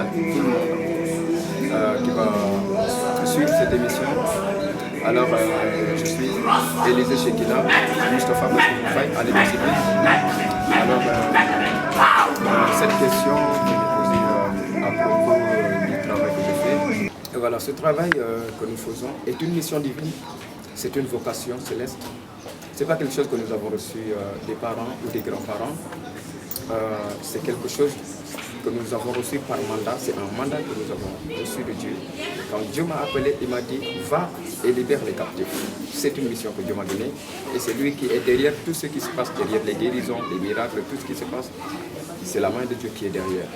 tout le monde qui va suivre cette émission. Alors, je suis Élisée Chekina, Moustapha Faye, à l'université. Alors, cette question qui m'est posée à propos du travail que je fais. Et voilà, ce travail que nous faisons est une mission divine, c'est une vocation céleste. Ce n'est pas quelque chose que nous avons reçu des parents ou des grands-parents. C'est quelque chose que nous avons reçu par mandat. C'est un mandat que nous avons reçu de Dieu. Quand Dieu m'a appelé, il m'a dit « Va et libère les captifs ». C'est une mission que Dieu m'a donnée. Et c'est lui qui est derrière tout ce qui se passe, derrière les guérisons, les miracles, tout ce qui se passe. C'est la main de Dieu qui est derrière.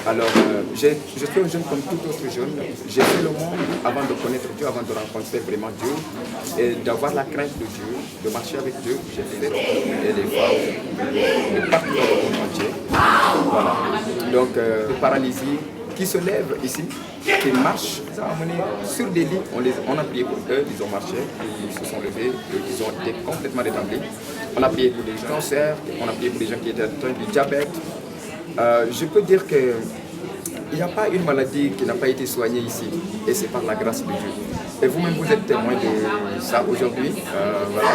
Alors, je suis un jeune comme tout autre jeune. J'ai fait le monde avant de connaître Dieu, avant de rencontrer vraiment Dieu et d'avoir la crainte de Dieu, de marcher avec Dieu. J'ai fait les hommes et les femmes de partout dans le monde entier. Voilà. Donc, les paralysies qui se lèvent ici, qui marchent, ça a amené sur des lits. On a prié pour eux, ils ont marché, ils se sont levés, ils ont été complètement rétablis. On a prié pour des cancers, on a prié pour des gens qui étaient atteints du diabète. Je peux dire qu'il n'y a pas une maladie qui n'a pas été soignée ici, et c'est par la grâce de Dieu. Et vous-même, vous êtes témoin de ça aujourd'hui. Voilà.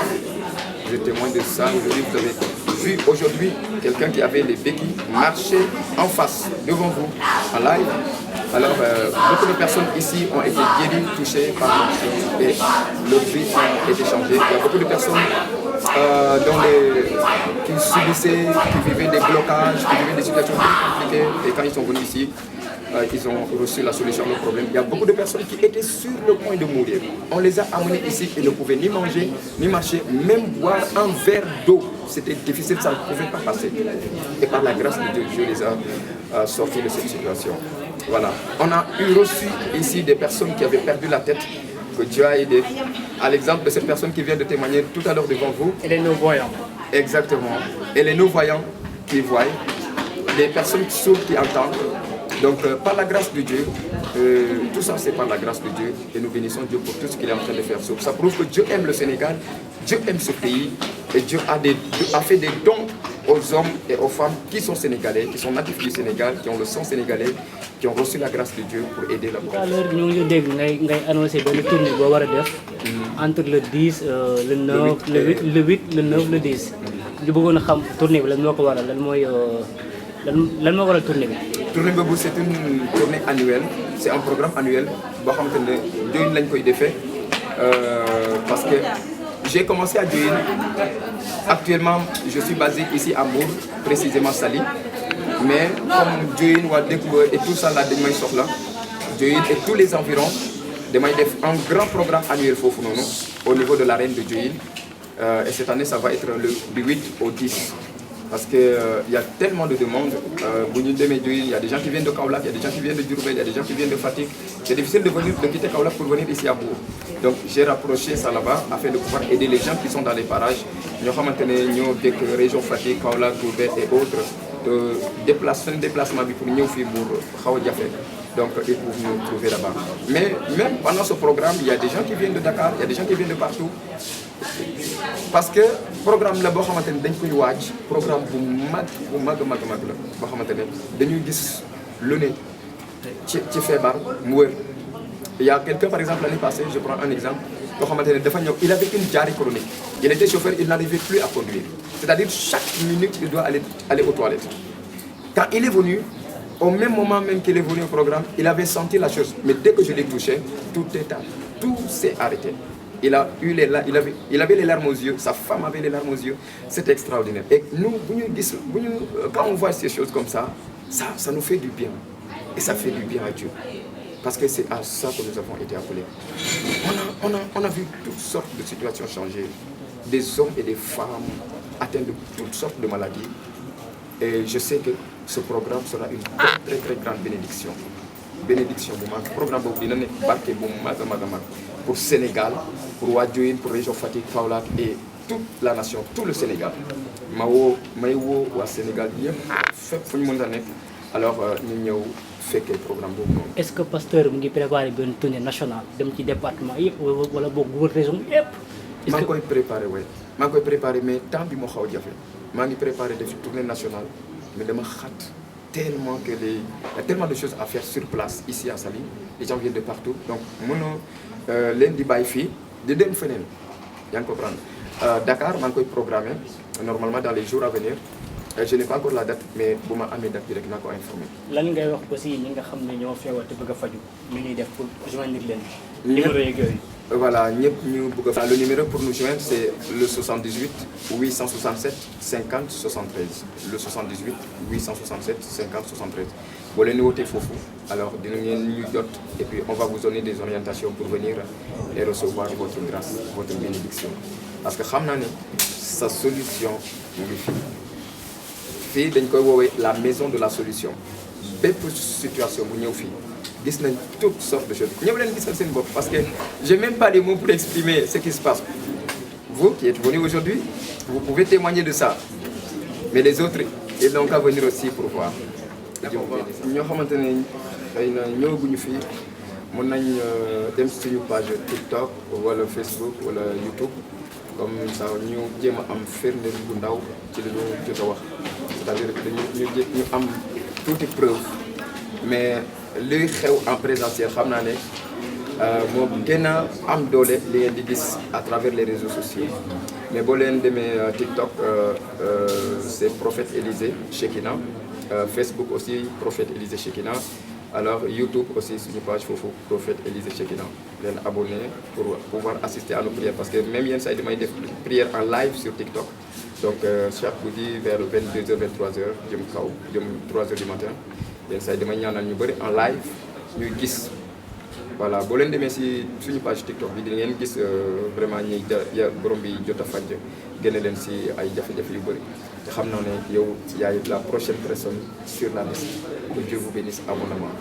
Vous êtes témoin de ça aujourd'hui. Vous avez vu aujourd'hui quelqu'un qui avait les béquilles marcher en face, devant vous, en live. Alors, beaucoup de personnes ici ont été guéries, touchées par le et leur vie a été changée. Il y a beaucoup de personnes qui subissaient, qui vivaient des blocages, qui vivaient des situations très compliquées. Et quand ils sont venus ici, ils ont reçu la solution à leurs problèmes. Il y a beaucoup de personnes qui étaient sur le point de mourir. On les a amenés ici et ne pouvaient ni manger, ni marcher, même boire un verre d'eau. C'était difficile, ça ne pouvait pas passer. Et par la grâce de Dieu, Dieu les a sortis de cette situation. Voilà. On a reçu ici des personnes qui avaient perdu la tête, que Dieu a aidé. À l'exemple de cette personne qui vient de témoigner tout à l'heure devant vous. Et les non-voyants. Exactement. Et les non-voyants qui voient, les personnes sourdes qui entendent. Donc, par la grâce de Dieu, tout ça c'est par la grâce de Dieu et nous bénissons Dieu pour tout ce qu'il est en train de faire. Ça prouve que Dieu aime le Sénégal, Dieu aime ce pays et Dieu a fait des dons aux hommes et aux femmes qui sont sénégalais, qui sont natifs du Sénégal, qui ont le sang sénégalais, qui ont reçu la grâce de Dieu pour aider la population. Alors, nous avons annoncé une tournée entre le 10, le 9, le 8, le 9, le 10. Nous voulons savoir tournée, Tournée Bébou, c'est une tournée annuelle, c'est un programme annuel. Parce que j'ai commencé à Diohine. Actuellement, je suis basé ici à Mbour, précisément Sali. Mais comme Diohine, Wadekoué et tout ça là, Diohine et tous les environs, un grand programme annuel au niveau de l'arène de Diohine. Et cette année, ça va être du 8 au 10. Parce qu'il y a tellement de demandes. Il y a des gens qui viennent de Kaolack, il y a des gens qui viennent de Diourbel, il y a des gens qui viennent de Fatick. C'est difficile de quitter Kaolack pour venir ici à Mbour. Donc j'ai rapproché ça là-bas afin de pouvoir aider les gens qui sont dans les parages. Nous avons maintenant des régions Fatick, Kaolack, Diourbel et autres de déplacement pour nous faire Mbour. Donc ils peuvent nous trouver là-bas. Mais même pendant ce programme, il y a des gens qui viennent de Dakar, il y a des gens qui viennent de partout. Parce que le programme là, programme il y a quelqu'un par exemple l'année passée, je prends un exemple, il avait une diarrhée chronique. Il était chauffeur, il n'arrivait plus à conduire. C'est-à-dire chaque minute il doit aller aux toilettes. Quand il est venu, au même moment même qu'il est venu au programme, il avait senti la chose. Mais dès que je l'ai touché, tout s'est arrêté. Il avait les larmes aux yeux, sa femme avait les larmes aux yeux. C'est extraordinaire. Et nous, quand on voit ces choses comme ça, ça nous fait du bien. Et ça fait du bien à Dieu. Parce que c'est à ça que nous avons été appelés. On a vu toutes sortes de situations changer. Des hommes et des femmes atteints de toutes sortes de maladies. Et je sais que ce programme sera une très très grande bénédiction. Bénédiction, programme pour Sénégal, pour Wadioine, pour région Fatick, Kaolack et toute la nation, tout le Sénégal. Maïwo ou Sénégal, alors nous avons fait le programme. Est-ce que le pasteur a préparé une tournée nationale dans le département ou la région? Je suis préparé, oui. Je suis préparé, mais tant que je suis préparé une tournée nationale, mais je suis tellement il y a tellement de choses à faire sur place ici à Saly. Les gens viennent de partout donc mënoo leen di bàyyi fii di dem feneen yaa ngi comprendre. Dakar maa ngi koy programmer normalement dans les jours à venir. Je n'ai pas encore la date mais bu ma amee date bi rek naa ko informer. lan ngay wax aussi ñi nga xam ne ñoo feebar te bëgg a faju ñu ñuy def pour joindre leen. numéro yeeg yooyu. Voilà ñëpp ñu bëgg a. Le numéro pour nous joindre c'est le 78 867 50 73 le 78 867 50 73 boo leen di wootee foofu alors dina ngeen ñu jot et puis on va vous donner des orientations pour venir et recevoir votre grâce votre bénédiction parce que xam naa ne sa solution mu ngi fii. fii dañ koy woowee la maison de la solution bépp situation bu ñëw fii gis nañ toutes sortes de choses ñëw leen gisal seen bopp parce que j'ai même pas les mots pour exprimer ce qui se passe. Vous qui êtes venus aujourd'hui vous pouvez témoigner de ça mais les autres ils n'ont qu'à venir aussi pour voir. ñoo xamante ne xëy na ñëwaguñu fii mën nañ dem suñu page TikTok wala Facebook wala YouTube comme ça ñu jéem a am firnde bu ndaw ci li ñu jot a wax. c'est-à-dire ñu am tuuti preuve mais luy xew en présentiel xam naa ne moo gën a am doole li ngeen di gis à travers les réseaux sociaux mais boo leen demee TikTok c'est Prophète Élysée Chekina Facebook aussi Prophète Élysée Chekina alors YouTube aussi suñu page foofu Prophète Élysée Chekina leen abonné pour pouvoir assister à nos prières parce que même yenn saa yi damay def prière en live sur TikTok. Donc chaque guddi vers 22h 23h jëm kaw jëm 3h du matin yenn saa yi damay ñaanal ñu bëri en live ñuy gis voilà boo leen demee si suñu page TikTok bi di ngeen gis vraiment ñi borom bi jot a faj génne leen si ay jafe-jafe yu bëri te xam naa ne yow yaay la prochaine personne sur la liste que Dieu vous bénisse abondamment.